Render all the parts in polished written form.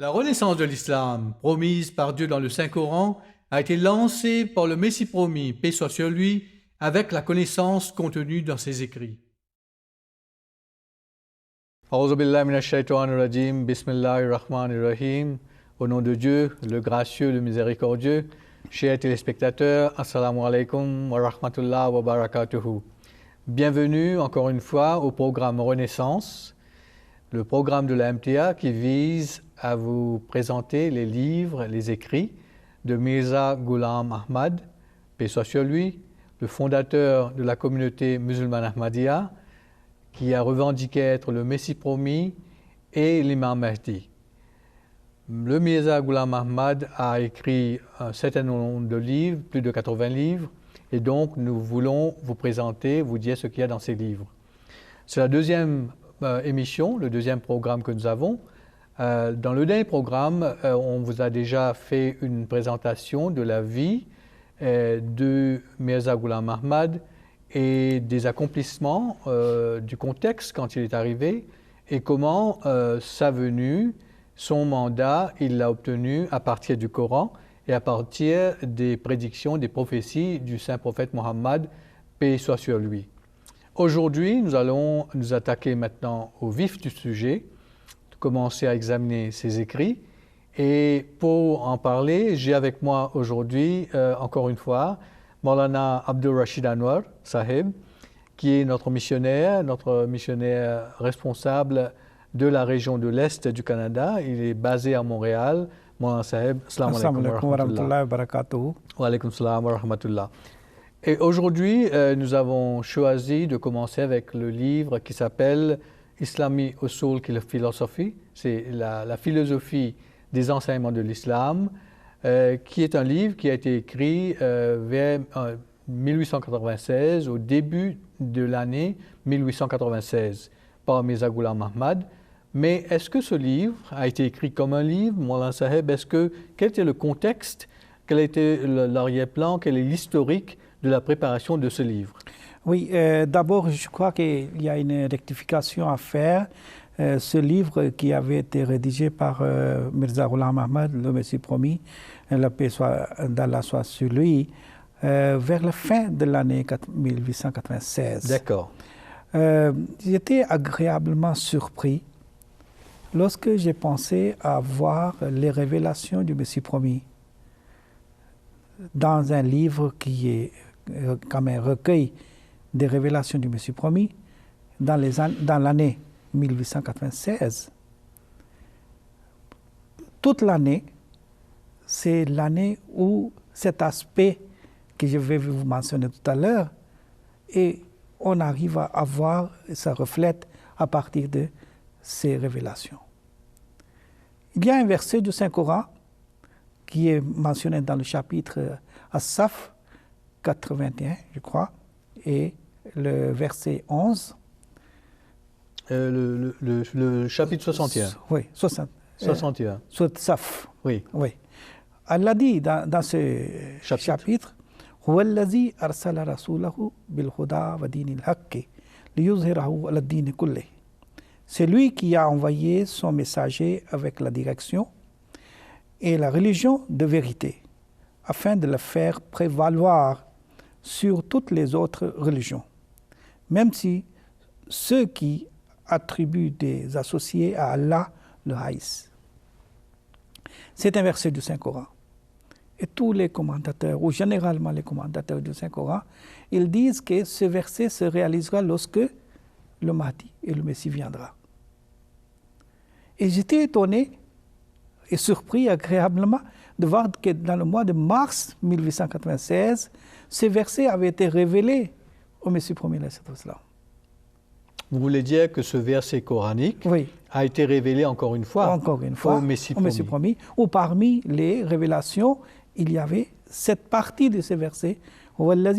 La renaissance de l'islam, promise par Dieu dans le Saint-Coran, a été lancée par le Messie promis, paix soit sur lui, avec la connaissance contenue dans ses écrits. A'udhu billahi minash shaitanir rajim, bismillahir-rahmanir-rahim. Au nom de Dieu, le gracieux, le miséricordieux, chers téléspectateurs, assalamu alaikum wa rahmatullah wa barakatuhu. Bienvenue encore une fois au programme Renaissance, le programme de la MTA qui vise à vous présenter les livres, les écrits de Mirza Ghulam Ahmad, paix soit sur lui, le fondateur de la communauté musulmane Ahmadiyya, qui a revendiqué être le Messie promis et l'imam Mahdi. Le Mirza Ghulam Ahmad a écrit un certain nombre de livres, plus de 80 livres, et donc nous voulons vous présenter, vous dire ce qu'il y a dans ces livres. C'est la deuxième émission, le deuxième programme que nous avons. Dans le dernier programme, on vous a déjà fait une présentation de la vie de Mirza Ghulam Ahmad et des accomplissements du contexte quand il est arrivé et comment sa venue, son mandat, il l'a obtenu à partir du Coran et à partir des prédictions, des prophéties du saint prophète Mohammed, paix soit sur lui. Aujourd'hui, nous allons nous attaquer maintenant au vif du sujet, commencer à examiner ses écrits. Et pour en parler, j'ai avec moi aujourd'hui, encore une fois, Maulana Abdul Rashid Anwar Sahib, qui est notre missionnaire responsable de la région de l'Est du Canada. Il est basé à Montréal. Maulana Sahib, assalamu alaikum wa rahmatullah wa barakatuh. Wa alaikum salam wa rahmatullah. Et aujourd'hui, nous avons choisi de commencer avec le livre qui s'appelle Islami Usul qui est la philosophie, c'est la philosophie des enseignements de l'islam, qui est un livre qui a été écrit vers 1896, au début de l'année 1896, par Mirza Ghulam Ahmad. Mais est-ce que ce livre a été écrit comme un livre, Maulana Sahib? Quel était le contexte, quel était l'arrière-plan, quel est l'historique de la préparation de ce livre? Oui, d'abord, je crois qu'il y a une rectification à faire. Ce livre qui avait été rédigé par Mirza Ghulam Ahmad, le Messie promis, la paix d'Allah soit sur lui, vers la fin de l'année 1896. D'accord. J'étais agréablement surpris lorsque j'ai pensé à voir les révélations du Messie promis dans un livre qui est comme un recueil des révélations du Messie promis dans l'année 1896. Toute l'année, c'est l'année où cet aspect que je vais vous mentionner tout à l'heure, et on arrive à voir, ça reflète à partir de ces révélations. Il y a un verset du Saint-Coran qui est mentionné dans le chapitre As-Saf 81, je crois, et le verset 11. Le chapitre 61. Oui, 61. Saf. Oui. Oui. Allah dit dans ce chapitre, هو الذي أرسل رسوله بالهدى ودين الحق ليظهره على الدين كله. C'est lui qui a envoyé son messager avec la direction et la religion de vérité, afin de le faire prévaloir sur toutes les autres religions, même si ceux qui attribuent des associés à Allah le haïssent. C'est un verset du Saint-Coran. Et tous les commentateurs, ou généralement les commentateurs du Saint-Coran, ils disent que ce verset se réalisera lorsque le Mahdi et le Messie viendra. Et j'étais étonné et surpris agréablement de voir que dans le mois de mars 1896, ce verset avait été révélé au Messie promis. Vous voulez dire que ce verset coranique a été révélé encore une fois au Messie promis, où parmi les révélations, il y avait cette partie de ce verset. Cela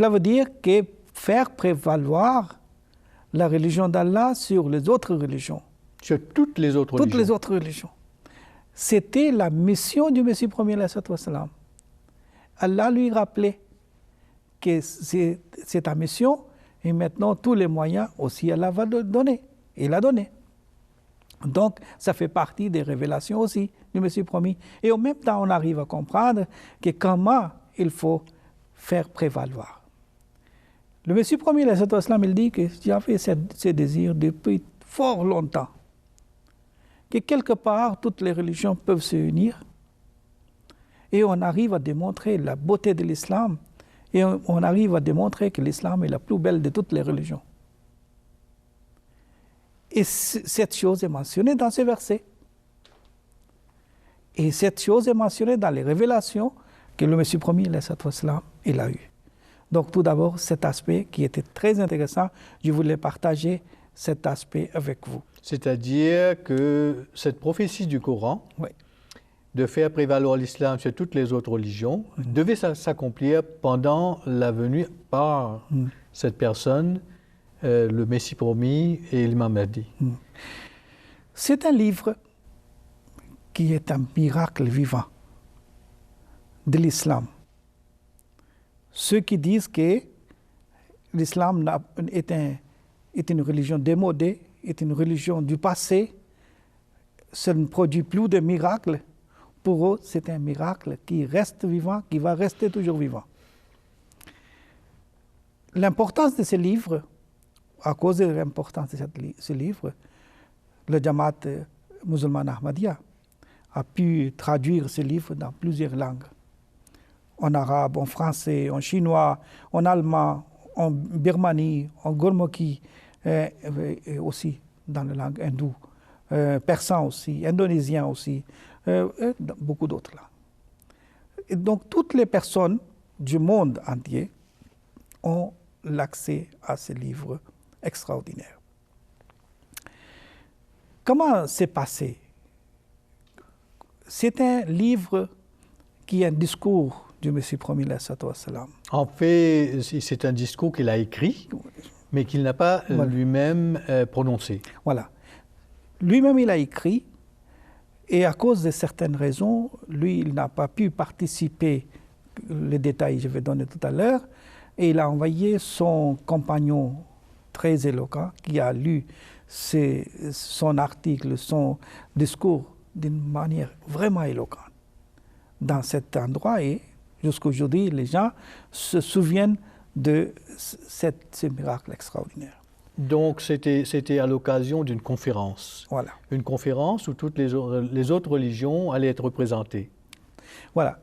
veut dire que faire prévaloir la religion d'Allah sur les autres religions. Sur toutes les autres religions. Toutes les autres religions. C'était la mission du Messie premier. Allah lui rappelait que c'est ta mission et maintenant tous les moyens aussi Allah va donner. il a donné. Donc, ça fait partie des révélations aussi du Messie promis. Et en même temps, on arrive à comprendre que comment il faut faire prévaloir. Le Messie promis, il dit que j'avais ce désir depuis fort longtemps, que quelque part, toutes les religions peuvent se unir et on arrive à démontrer la beauté de l'islam et on arrive à démontrer que l'islam est la plus belle de toutes les religions. Et cette chose est mentionnée dans ces versets. Et cette chose est mentionnée dans les révélations que le Messie promis, il a eu. Donc tout d'abord, cet aspect qui était très intéressant, je voulais partager cet aspect avec vous. C'est-à-dire que cette prophétie du Coran, oui, de faire prévaloir l'islam sur toutes les autres religions, devait s'accomplir pendant la venue par cette personne, le Messie promis et l'imam Mahdi. C'est un livre qui est un miracle vivant de l'islam. Ceux qui disent que l'islam est une religion démodée, est une religion du passé, ça ne produit plus de miracles, pour eux, c'est un miracle qui reste vivant, qui va rester toujours vivant. L'importance de ce livre, à cause de l'importance de ce livre, le Jamaat musulman Ahmadiyya a pu traduire ce livre dans plusieurs langues. En arabe, en français, en chinois, en allemand, en birmanie, en gurmukhi, et aussi dans la langue hindoue, persan aussi, indonésien aussi, et beaucoup d'autres là. Et donc toutes les personnes du monde entier ont l'accès à ce livre extraordinaire. Comment c'est passé? C'est un livre qui est un discours du Messie promis. En fait, c'est un discours qu'il a écrit, mais qu'il n'a pas lui-même prononcé. Voilà. Lui-même, il a écrit, et à cause de certaines raisons, lui, il n'a pas pu participer, les détails je vais donner tout à l'heure, et il a envoyé son compagnon très éloquent, qui a lu son article, son discours d'une manière vraiment éloquente dans cet endroit, et jusqu'aujourd'hui, les gens se souviennent de ce miracle extraordinaire. Donc, c'était à l'occasion d'une conférence. Voilà. Une conférence où toutes les autres religions allaient être représentées. Voilà.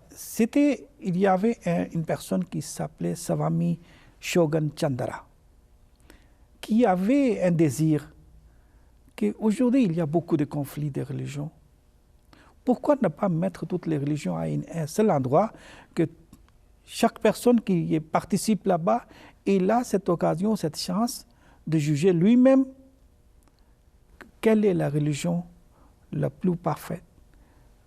Il y avait une personne qui s'appelait Swami Shogun Chandra, qui avait un désir qu'aujourd'hui, il y a beaucoup de conflits de religions. Pourquoi ne pas mettre toutes les religions à un seul endroit, que chaque personne qui participe là-bas, il a cette occasion, cette chance de juger lui-même quelle est la religion la plus parfaite,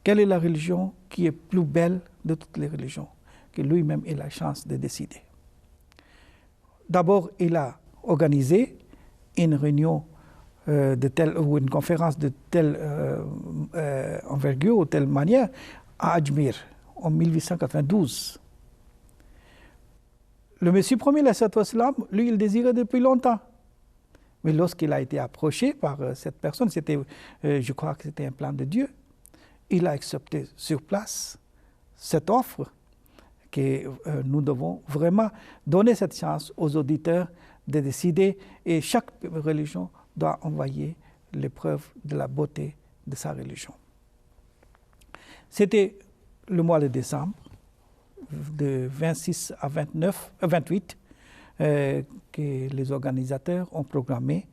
quelle est la religion qui est plus belle de toutes les religions, que lui-même ait la chance de décider. D'abord, il a organisé une réunion ou une conférence de telle envergure ou telle manière à Ajmer en 1892. Le Messie promis, lui, il désirait depuis longtemps. Mais lorsqu'il a été approché par cette personne, je crois que c'était un plan de Dieu, il a accepté sur place cette offre que nous devons vraiment donner cette chance aux auditeurs de décider, et chaque religion doit envoyer l'épreuve de la beauté de sa religion. C'était le mois de décembre, de 26 à 28, que les organisateurs ont programmé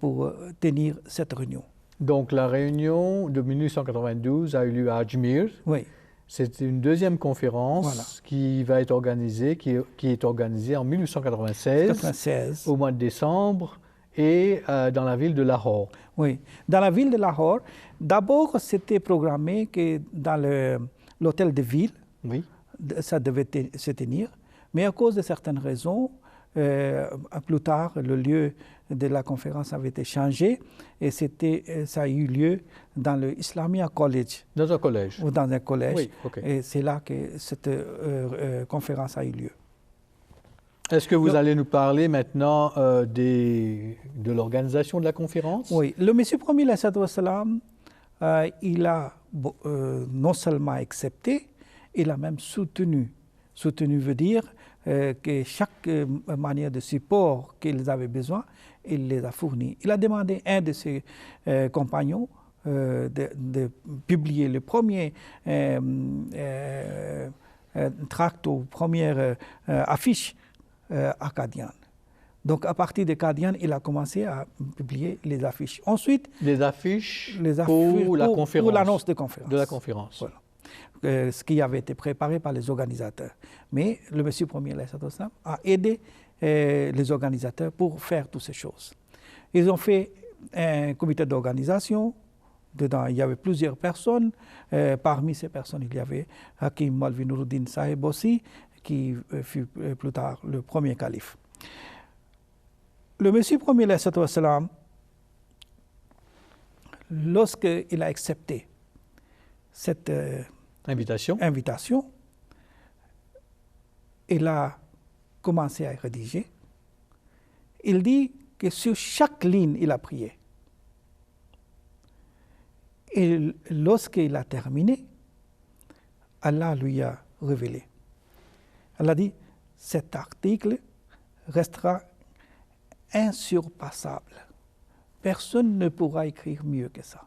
pour tenir cette réunion. Donc la réunion de 1892 a eu lieu à Ajmer. Oui. C'est une deuxième conférence qui va être organisée, qui est organisée en 1896, au mois de décembre, et dans la ville de Lahore. Oui, dans la ville de Lahore. D'abord, c'était programmé que dans l'hôtel de ville, oui, ça devait se tenir, mais à cause de certaines raisons, plus tard, le lieu de la conférence avait été changé, et ça a eu lieu dans le Islamia College. Dans un collège. Ou dans un collège. Oui, okay. Et c'est là que cette conférence a eu lieu. Est-ce que vous allez nous parler maintenant de l'organisation de la conférence? Oui, le Messie premier, il a non seulement accepté, il a même soutenu. Soutenu veut dire que chaque manière de support qu'ils avaient besoin, il les a fournis. Il a demandé à un de ses compagnons de publier le premier tract ou première affiche acadienne. Donc à partir de Qadian, il a commencé à publier les affiches. Ensuite, les affiches pour la conférence. Pour l'annonce de conférence. De la conférence. Voilà. Ce qui avait été préparé par les organisateurs. Mais le Messie premier a aidé les organisateurs pour faire toutes ces choses. Ils ont fait un comité d'organisation. Dedans, il y avait plusieurs personnes. Parmi ces personnes, il y avait Hakim Maulvi Nuruddin Sahib aussi, qui fut plus tard le premier calife. Le Messie premier, lorsqu'il a accepté cette invitation, il a commencé à rédiger. Il dit que sur chaque ligne, il a prié. Et lorsqu'il a terminé, Allah lui a révélé. Allah dit, cet article restera insurpassable. Personne ne pourra écrire mieux que ça.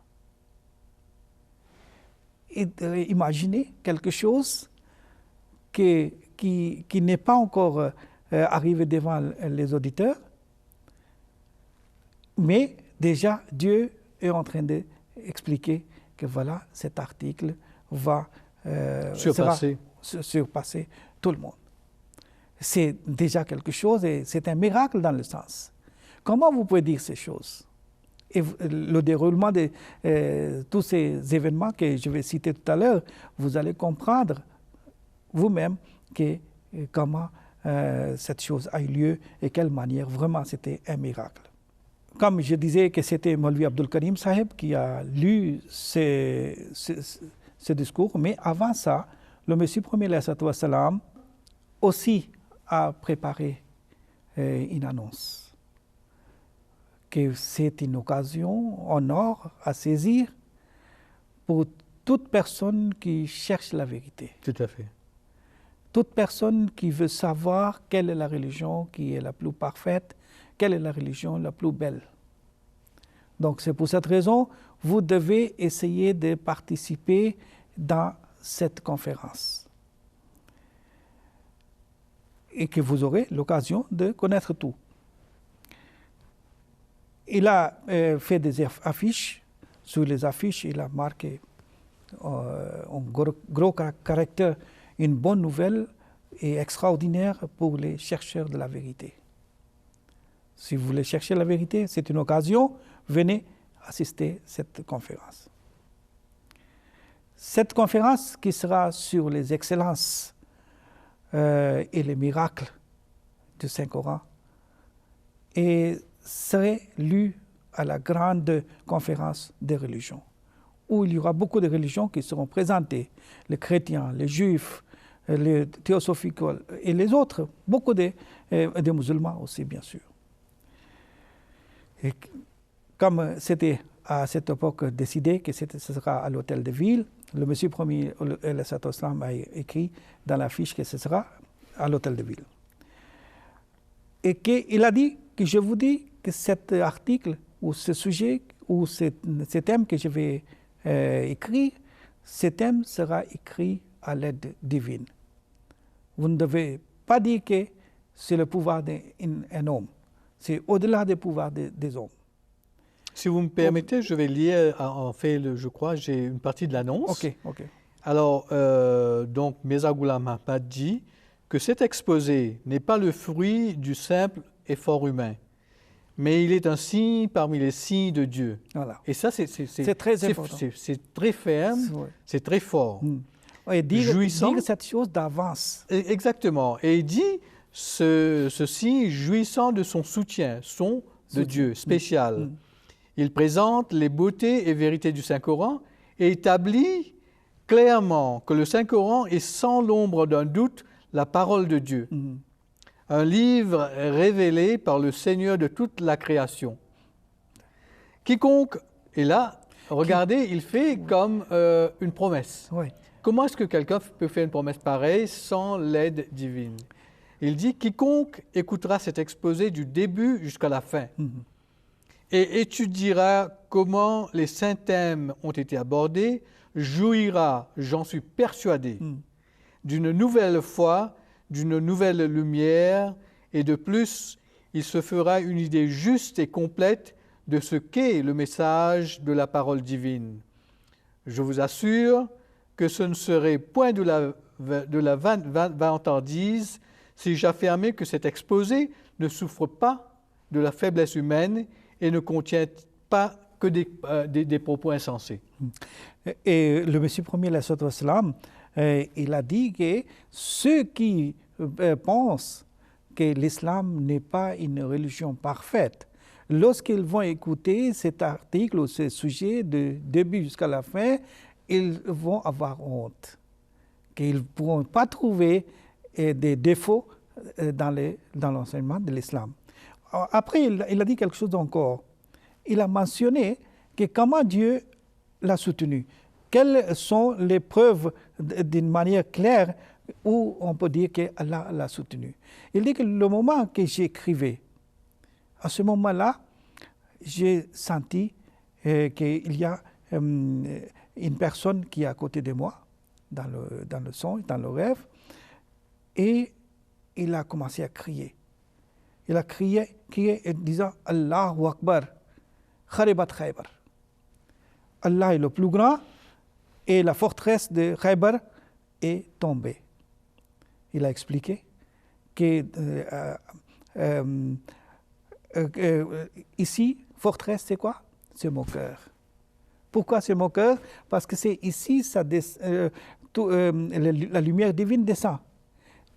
Et imaginez quelque chose qui n'est pas encore arrivé devant les auditeurs, mais déjà Dieu est en train d'expliquer que voilà, cet article va surpasser tout le monde. C'est déjà quelque chose et c'est un miracle dans le sens. Comment vous pouvez dire ces choses? Et le déroulement de tous ces événements que je vais citer tout à l'heure, vous allez comprendre vous-même comment cette chose a eu lieu et quelle manière vraiment c'était un miracle. Comme je disais que c'était Maulvi Abdul Karim Sahib qui a lu ce discours, mais avant ça, le Messie premier aussi a préparé une annonce, que c'est une occasion en or à saisir pour toute personne qui cherche la vérité. Tout à fait. Toute personne qui veut savoir quelle est la religion qui est la plus parfaite, quelle est la religion la plus belle. Donc c'est pour cette raison, vous devez essayer de participer dans cette conférence. Et que vous aurez l'occasion de connaître tout. Il a fait des affiches. Sur les affiches, il a marqué en gros caractère une bonne nouvelle et extraordinaire pour les chercheurs de la vérité. Si vous voulez chercher la vérité, c'est une occasion, venez assister à cette conférence. Cette conférence qui sera sur les excellences et les miracles du Saint-Coran et serait lue à la grande conférence des religions, où il y aura beaucoup de religions qui seront présentées, les chrétiens, les juifs, les théosophiques et les autres, beaucoup de musulmans aussi, bien sûr. Et comme c'était à cette époque décidé que ce sera à l'hôtel de ville, le Messie premier a écrit dans la fiche que ce sera à l'hôtel de ville. Et qu'il a dit que je vous dis que cet article ou ce sujet ou ce thème que je vais écrire, ce thème sera écrit à l'aide divine. Vous ne devez pas dire que c'est le pouvoir d'un homme. C'est au-delà du pouvoir des hommes. Si vous me permettez, je vais lire, en fait, je crois, j'ai une partie de l'annonce. Ok. Alors, donc, Mirza Ghulam Ahmad dit que cet exposé n'est pas le fruit du simple effort humain, mais il est un signe parmi les signes de Dieu. Voilà. Et ça, c'est très important. C'est très ferme, c'est très fort. Et dire cette chose d'avance. Exactement. Et il dit ce signe jouissant de son soutien, de Dieu, spécial. Il présente les beautés et vérités du Saint-Coran et établit clairement que le Saint-Coran est sans l'ombre d'un doute la parole de Dieu. un livre révélé par le Seigneur de toute la création. Quiconque, et là, regardez, il fait comme une promesse. Oui. Comment est-ce que quelqu'un peut faire une promesse pareille sans l'aide divine? Il dit, quiconque écoutera cet exposé du début jusqu'à la fin et étudiera comment les saints thèmes ont été abordés, jouira, j'en suis persuadé, d'une nouvelle foi, d'une nouvelle lumière, et de plus, il se fera une idée juste et complète de ce qu'est le message de la parole divine. Je vous assure que ce ne serait point de la vantardise si j'affirmais que cet exposé ne souffre pas de la faiblesse humaine et ne contient pas que des propos insensés. Et le Messie premier, il a dit que ceux qui pensent que l'islam n'est pas une religion parfaite, lorsqu'ils vont écouter cet article ou ce sujet de début jusqu'à la fin, ils vont avoir honte, qu'ils ne pourront pas trouver des défauts dans l'enseignement de l'islam. Après, il a dit quelque chose encore. Il a mentionné que comment Dieu l'a soutenu. Quelles sont les preuves d'une manière claire où on peut dire qu'Allah l'a soutenu. Il dit que le moment que j'écrivais, à ce moment-là, j'ai senti qu'il y a une personne qui est à côté de moi, dans le son, dans le rêve, et il a commencé à crier. Il a crié en disant « Allahu Akbar, Kharibat Khaybar ». Allah est le plus grand et la forteresse de Khaybar est tombée. Il a expliqué que ici, forteresse, c'est quoi? C'est mon cœur. Pourquoi c'est mon cœur? Parce que c'est ici, la lumière divine descend.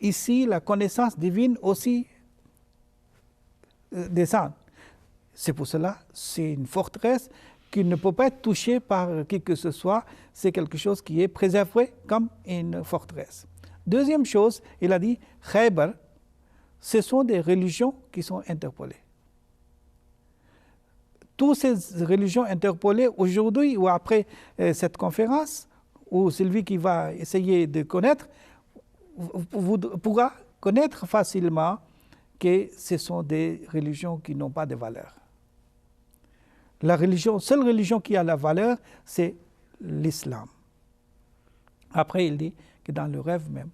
Ici, la connaissance divine aussi descend. C'est pour cela, c'est une forteresse qui ne peut pas être touchée par qui que ce soit. C'est quelque chose qui est préservé comme une forteresse. Deuxième chose, il a dit, Khaybar, ce sont des religions qui sont interpellées. Toutes ces religions interpellées aujourd'hui ou après cette conférence, ou celui qui va essayer de connaître, pourra connaître facilement que ce sont des religions qui n'ont pas de valeur. La seule religion qui a la valeur, c'est l'islam. Après, il dit que dans le rêve même,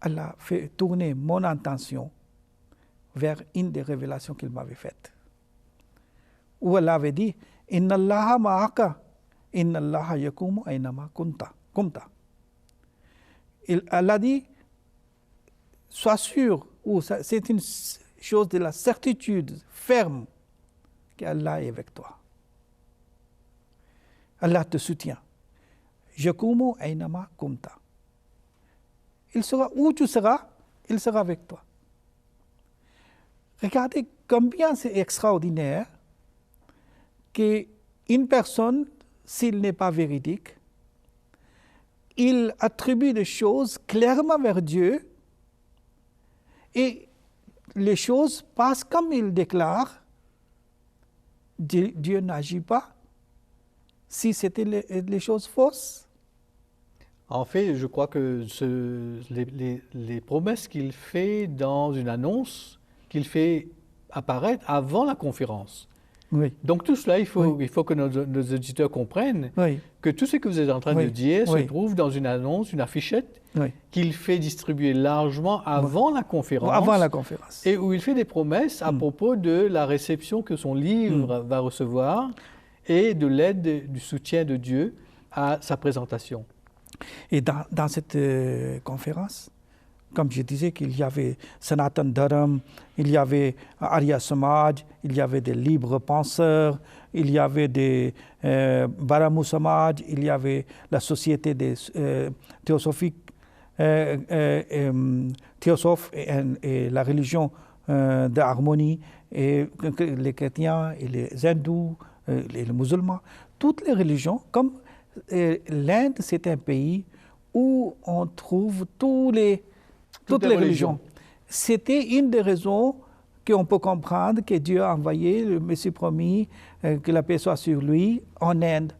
Allah fait tourner mon attention vers une des révélations qu'il m'avait faites. Où Allah avait dit « Inna Allaha ma'aka, inna Allaha yakumu aynama kumta ». Allah dit « Sois sûr », ou c'est une chose de la certitude ferme qu'Allah est avec toi. Allah te soutient. Yakumu aynama kumta. Il sera où tu seras, il sera avec toi. Regardez combien c'est extraordinaire qu'une personne, s'il n'est pas véridique, il attribue des choses clairement vers Dieu et les choses passent comme il déclare. Dieu n'agit pas si c'était les choses fausses. En fait, je crois que les promesses qu'il fait dans une annonce, qu'il fait apparaître avant la conférence. Oui. Donc tout cela, il faut que nos auditeurs comprennent que tout ce que vous êtes en train de dire se trouve dans une annonce, une affichette, qu'il fait distribuer largement avant la conférence. Avant la conférence. Et où il fait des promesses à propos de la réception que son livre va recevoir et de l'aide, du soutien de Dieu à sa présentation. Et dans cette conférence, comme je disais qu'il y avait Sanatan Dharam, il y avait Arya Samaj, il y avait des libres penseurs, il y avait des Baramu Samaj, il y avait la société des théosophiques, théosophes et la religion d'harmonie, et les chrétiens et les hindous, les musulmans, toutes les religions, comme l'Inde, c'est un pays où on trouve toutes les religions. c'était une des raisons qu'on peut comprendre que Dieu a envoyé le Messie promis, que la paix soit sur lui, en Inde.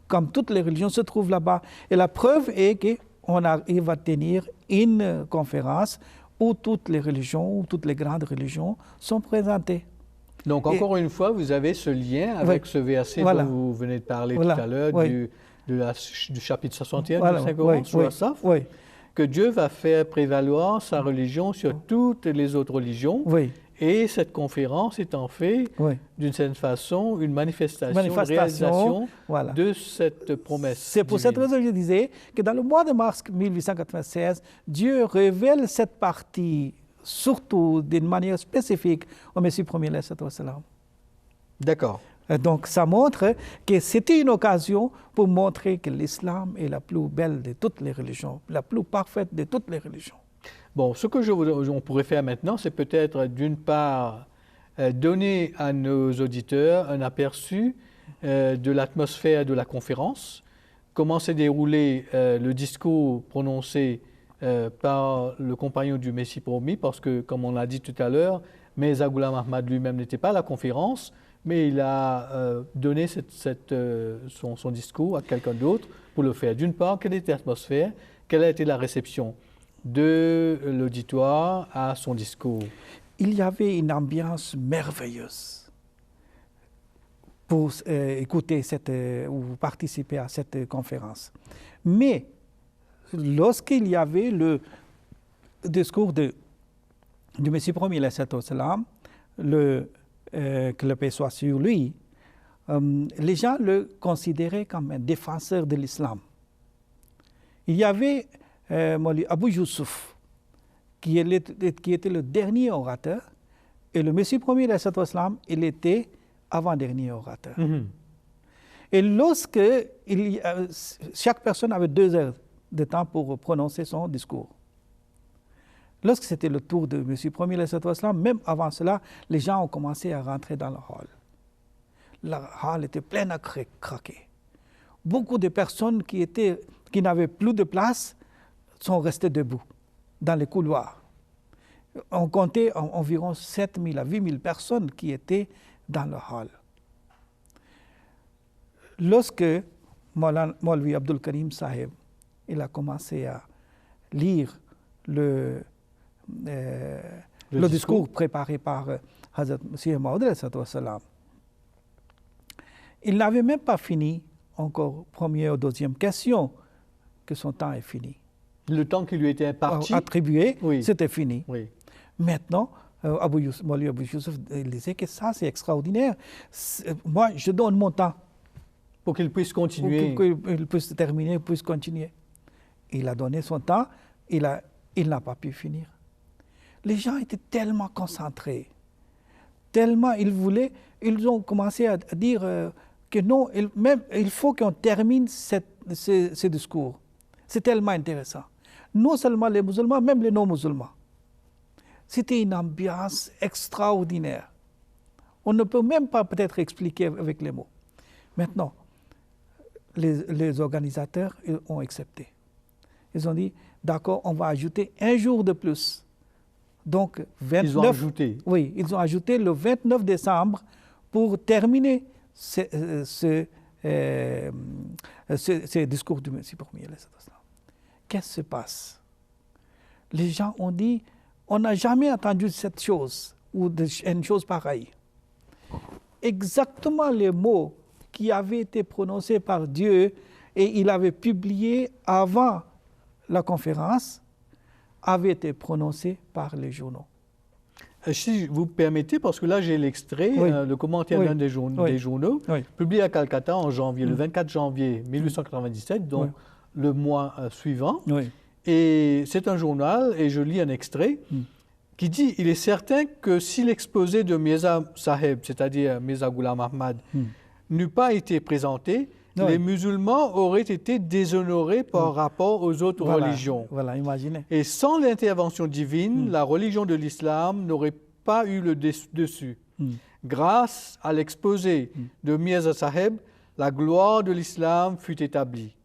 Comme toutes les religions se trouvent là-bas. Et la preuve est qu'on arrive à tenir une conférence où toutes les religions, où toutes les grandes religions sont présentées. Donc, encore une fois, vous avez ce lien avec ce verset dont vous venez de parler tout à l'heure, du chapitre 61 du Saint-Coran, sur Asaph, que Dieu va faire prévaloir sa religion sur toutes les autres religions. Et cette conférence est en fait, d'une certaine façon, une manifestation, une réalisation de cette promesse. C'est pour cette raison que je disais que dans le mois de mars 1896, Dieu révèle cette partie, surtout d'une manière spécifique, au Messie premier. D'accord. Donc ça montre que c'était une occasion pour montrer que l'islam est la plus belle de toutes les religions, la plus parfaite de toutes les religions. Bon, ce que on pourrait faire maintenant, c'est peut-être d'une part donner à nos auditeurs un aperçu de l'atmosphère de la conférence, comment s'est déroulé le discours prononcé par le compagnon du Messie promis, parce que, comme on l'a dit tout à l'heure, Mirza Ghulam Ahmad lui-même n'était pas à la conférence, mais il a donné son discours à quelqu'un d'autre pour le faire. D'une part, quelle était l'atmosphère, quelle a été la réception de l'auditoire à son discours? Il y avait une ambiance merveilleuse pour écouter ou participer à cette conférence. Mais lorsqu'il y avait le discours du Messie premier, que le paix soit sur lui, les gens le considéraient comme un défenseur de l'islam. Il y avait Abu Yusuf, qui était le dernier orateur, et le Messie premier, il était avant-dernier orateur. Et lorsque chaque personne avait 2 heures de temps pour prononcer son discours. Lorsque c'était le tour de Messie premier, même avant cela, les gens ont commencé à rentrer dans le hall. Le hall était plein à craquer. Beaucoup de personnes qui n'avaient plus de place sont restées debout dans les couloirs. On comptait environ 7 000 à 8 000 personnes qui étaient dans le hall. Lorsque Maulvi Abdul Karim Sahib il a commencé à lire le discours préparé par Hazrat Masih Maud, il n'avait même pas fini encore première ou deuxième question que son temps est fini. Le temps qui lui était attribué, c'était fini. Maintenant, Abu Yusuf disait que ça, c'est extraordinaire. Moi, je donne mon temps. Pour qu'il puisse continuer. Pour qu'il puisse terminer, puisse continuer. Il a donné son temps, il n'a pas pu finir. Les gens étaient tellement concentrés, tellement ils ont commencé à dire que non, il faut qu'on termine ce discours. C'est tellement intéressant. Non seulement les musulmans, même les non-musulmans. C'était une ambiance extraordinaire. On ne peut même pas peut-être expliquer avec les mots. Maintenant, les organisateurs ont accepté. Ils ont dit, d'accord, on va ajouter 1 jour de plus. Donc, 29, ils ont ajouté? Oui, ils ont ajouté le 29 décembre pour terminer ce discours du Messie premier. Qu'est-ce qui se passe? Les gens ont dit, on n'a jamais entendu cette chose ou une chose pareille. Exactement les mots qui avaient été prononcés par Dieu et il avait publié avant la conférence avaient été prononcés par les journaux. Si vous permettez, parce que là j'ai l'extrait, le commentaire d'un des journaux, publié à Calcutta en janvier, le 24 janvier 1897, donc le mois suivant. Et c'est un journal, et je lis un extrait, qui dit « Il est certain que si l'exposé de Mirza Sahib, c'est-à-dire Mirza Ghulam Ahmad, n'eût pas été présenté, les musulmans auraient été déshonorés par rapport aux autres religions. Voilà, imaginez. Et sans l'intervention divine, la religion de l'islam n'aurait pas eu le dessus. Grâce à l'exposé de Mirza Sahib, la gloire de l'islam fut établie.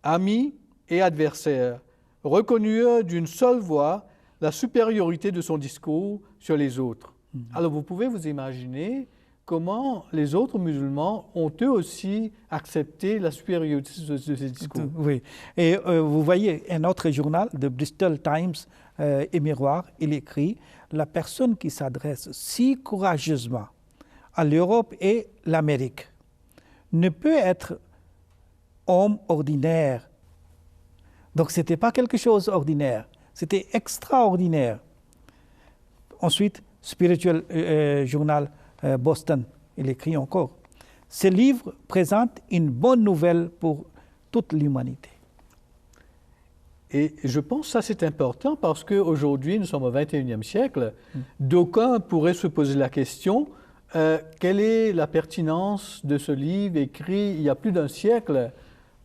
Amis et adversaires reconnurent d'une seule voix la supériorité de son discours sur les autres. Alors vous pouvez vous imaginer comment les autres musulmans ont eux aussi accepté la supériorité de ces discours. Oui. Et vous voyez, un autre journal, de Bristol Times et Miroir, il écrit « La personne qui s'adresse si courageusement à l'Europe et l'Amérique ne peut être homme ordinaire. » Donc ce n'était pas quelque chose d'ordinaire, c'était extraordinaire. Ensuite, Spiritual Journal Boston, il écrit encore « Ce livre présente une bonne nouvelle pour toute l'humanité. » Et je pense que ça c'est important parce qu'aujourd'hui, nous sommes au XXIe siècle, d'aucuns pourraient se poser la question quelle est la pertinence de ce livre écrit il y a plus d'un siècle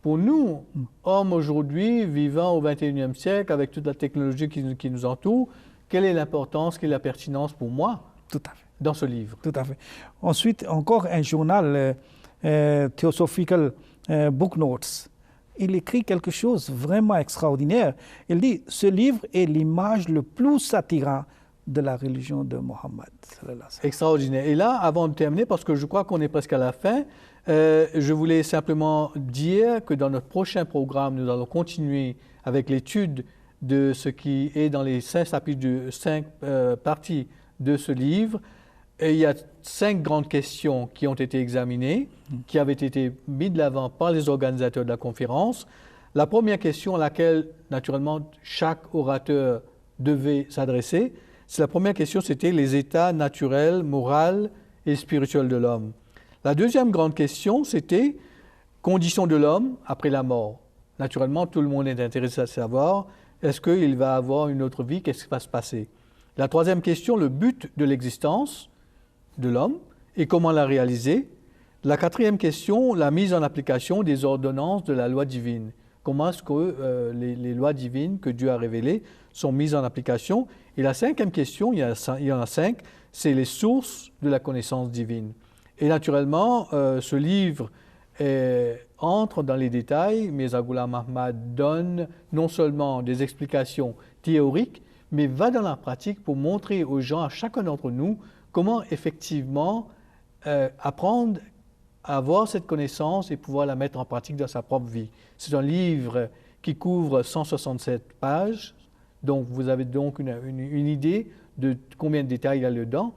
pour nous, hommes aujourd'hui, vivant au XXIe siècle, avec toute la technologie qui nous entoure, quelle est l'importance, quelle est la pertinence pour moi Tout à fait. Dans ce livre? Tout à fait. Ensuite, encore un journal, Theosophical Book Notes. Il écrit quelque chose de vraiment extraordinaire. Il dit « Ce livre est l'image le plus attirant de la religion de Mohammed. » Extraordinaire. Et là, avant de terminer, parce que je crois qu'on est presque à la fin, je voulais simplement dire que dans notre prochain programme, nous allons continuer avec l'étude de ce qui est dans les 5 chapitres, 5 parties de ce livre. Et il y a 5 grandes questions qui ont été examinées, qui avaient été mises de l'avant par les organisateurs de la conférence. La première question à laquelle, naturellement, chaque orateur devait s'adresser, la première question, c'était les états naturels, moraux et spirituels de l'homme. La deuxième grande question, c'était conditions de l'homme après la mort. Naturellement, tout le monde est intéressé à savoir, est-ce qu'il va avoir une autre vie, qu'est-ce qui va se passer? La troisième question, le but de l'existence de l'homme et comment la réaliser. La quatrième question, la mise en application des ordonnances de la loi divine. Comment est-ce que les lois divines que Dieu a révélées sont mises en application? Et la cinquième question, il y en a 5, c'est les sources de la connaissance divine. Et naturellement, ce livre entre dans les détails. Mirza Ghulam Ahmad donne non seulement des explications théoriques, mais va dans la pratique pour montrer aux gens, à chacun d'entre nous, comment effectivement apprendre à avoir cette connaissance et pouvoir la mettre en pratique dans sa propre vie. C'est un livre qui couvre 167 pages, donc vous avez donc une idée de combien de détails il y a dedans.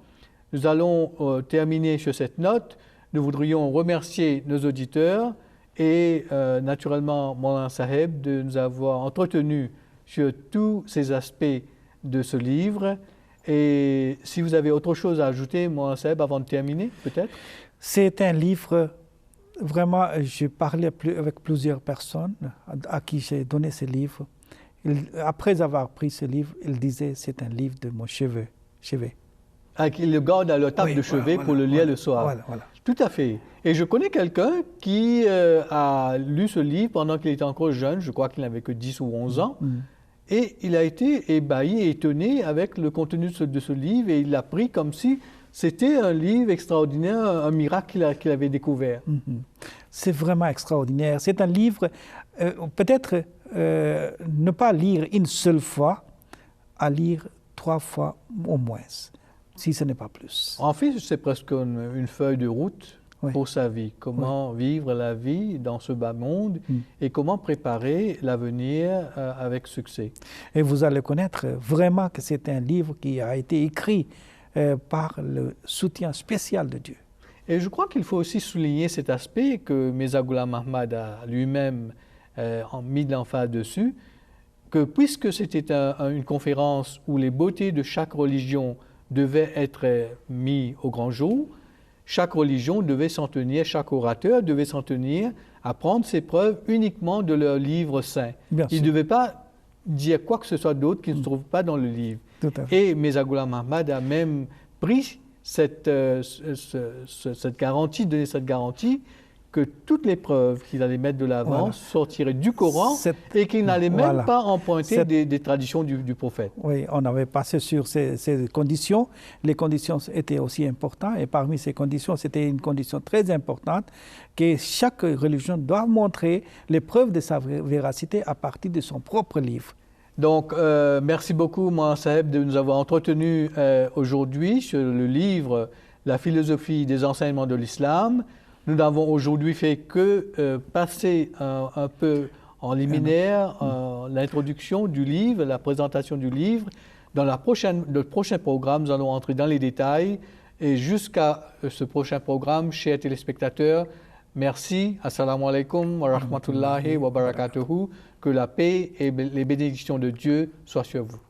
Nous allons terminer sur cette note. Nous voudrions remercier nos auditeurs et naturellement Maulana Saheb de nous avoir entretenus sur tous ces aspects de ce livre. Et si vous avez autre chose à ajouter, Maulana Saheb, avant de terminer, peut-être? C'est un livre, vraiment, j'ai parlé avec plusieurs personnes à qui j'ai donné ce livre. Après avoir pris ce livre, ils disaient c'est un livre de mon chevet. Qu'il le garde à leur table de chevet pour le lire le soir. Voilà. Tout à fait. Et je connais quelqu'un qui a lu ce livre pendant qu'il était encore jeune, je crois qu'il n'avait que 10 ou 11 ans, et il a été ébahi et étonné avec le contenu de ce livre, et il l'a pris comme si c'était un livre extraordinaire, un miracle qu'il avait découvert. C'est vraiment extraordinaire. C'est un livre, peut-être ne pas lire une seule fois, à lire 3 fois au moins, si ce n'est pas plus. En fait, c'est presque une feuille de route pour sa vie. Comment vivre la vie dans ce bas monde et comment préparer l'avenir avec succès. Et vous allez connaître vraiment que c'est un livre qui a été écrit par le soutien spécial de Dieu. Et je crois qu'il faut aussi souligner cet aspect que Mirza Ghulam Ahmad a lui-même mis de l'emphase dessus, que puisque c'était une conférence où les beautés de chaque religion devaient être mises au grand jour, chaque religion devait s'en tenir, chaque orateur devait s'en tenir à prendre ses preuves uniquement de leur livre saint. Il ne devait pas dire quoi que ce soit d'autre qui ne se trouve pas dans le livre. Et Mirza Ghulam Ahmad a même pris cette garantie, donné cette garantie que toutes les preuves qu'il allait mettre de l'avant sortiraient du Coran et qu'il n'allait même pas emprunter des traditions du prophète. Oui, on avait passé sur ces conditions. Les conditions étaient aussi importantes et parmi ces conditions, c'était une condition très importante que chaque religion doit montrer les preuves de sa véracité à partir de son propre livre. Donc, merci beaucoup, Mohamed Saheb, de nous avoir entretenus aujourd'hui sur le livre La philosophie des enseignements de l'islam. Nous n'avons aujourd'hui fait que passer un peu en liminaire l'introduction du livre, la présentation du livre. Dans le prochain programme, nous allons entrer dans les détails. Et jusqu'à ce prochain programme, chers téléspectateurs, merci. Assalamu alaikum wa rahmatullahi wa barakatuhu. Que la paix et les bénédictions de Dieu soient sur vous.